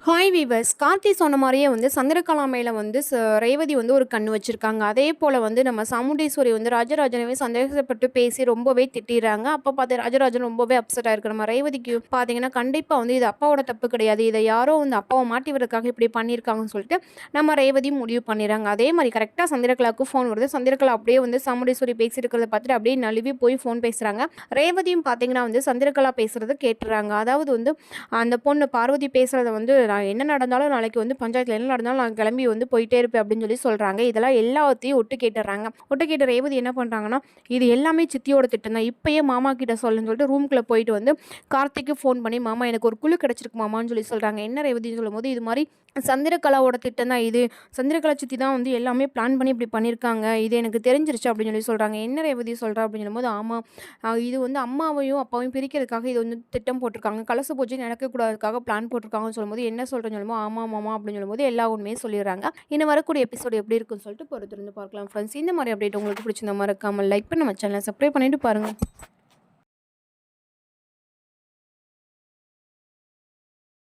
Hi viewers. Karthi சொன்ன மாரியே வந்து சந்திரகலா மேல வந்து ரேவதி வந்து ஒரு கண்ணு வச்சிருக்காங்க. அதே போல வந்து நம்ம சாமுண்டீஸ்வரி வந்து ராஜராஜனவே சந்தேகப்பட்டு பேசி ரொம்பவே திட்டிர்றாங்க. அப்ப பார்த்து ராஜராஜன் ரொம்பவே அப்செட் ஆயிருக்கு. நம்ம ரேவதிக்கு பார்த்தீங்கன்னா, கண்டிப்பா வந்து இது அப்பாவோட தப்பு கிடையாது. இத யாரோ வந்து அப்பாவ மாட்டி விடுறதுக்காக இப்படி பண்ணியிருக்காங்கன்னு சொல்லிட்டு நம்ம ரேவதி முடிவு பண்ணிர்றாங்க. அதே மாரி கரெக்ட்டா சந்திரகலாவுக்கு ஃபோன் வருது. சந்திரகலா அப்படியே வந்து சாமுண்டீஸ்வரி பேசிட்டு இருக்கிறத பார்த்துட்டு அப்படியே நழுவி போய் ஃபோன் பேசுறாங்க. ரேவதியும் பார்த்தீங்கன்னா வந்து சந்திரகலா பேசுறத கேட்டுர்றாங்க. அதாவது வந்து அந்த பொண்ணு பார்வதி பேசுறத வந்து நான் என்ன நடந்தாலும் நாளைக்கு வந்து பஞ்சாயத்துல என்ன நடந்தாலும் நான் கிளம்பி வந்து போயிட்டே இருப்பேன் அப்படின்னு சொல்லி சொல்றாங்க. இதெல்லாம் எல்லாத்தையும் ஒட்டு கேட்டுறாங்க. ஒட்டு கேட்ட ரேவதி என்ன பண்றாங்கன்னா, இது எல்லாமே சித்தியோட திட்டம் தான். இப்பயே மாமா கிட்ட சொல்லுன்னு சொல்லிட்டு ரூம்குள்ள போயிட்டு வந்து கார்த்திக்கு ஃபோன் பண்ணி, மாமா எனக்கு ஒரு குழு கிடைச்சிருக்கு மாமான்னு சொல்லி சொல்றாங்க. என்ன ரேவதின்னு சொல்லும்போது, இது மாதிரி சந்திரகலாவோட திட்டம் தான் இது. சந்திரகலா சித்தி தான் வந்து எல்லாமே பிளான் பண்ணி இப்படி பண்ணியிருக்காங்க. இது எனக்கு தெரிஞ்சிருச்சு அப்படின்னு சொல்லி சொல்றாங்க. என்ன ரேவதி சொல்றா அப்படின்னு சொல்லும்போது, ஆமா இது வந்து அம்மாவையும் அப்பாவையும் பிரிக்கிறதுக்காக இது வந்து திட்டம் போட்டிருக்காங்க. கலச பூஜை நடக்கக்கூடாதுக்காக பிளான் போட்டிருக்காங்கன்னு சொல்லும்போது, என்ன சொல்றேன்னு சொல்லும்போது, ஆமா மாமா அப்படின்னு சொல்லும்போது எல்லா உண்மையும் சொல்லிடுறாங்க. இன்னும் வரக்கூடிய எபிசோடு எப்படி இருக்குன்னு சொல்லிட்டு பொறுத்திருந்து பார்க்கலாம் ஃப்ரெண்ட்ஸ். இந்த மாதிரி அப்டேட் உங்களுக்கு பிடிச்சிருந்தா மறக்காம லைக் பண்ணி நம்ம சேனலை சப்ஸ்கிரைப் பண்ணிட்டு பாருங்க.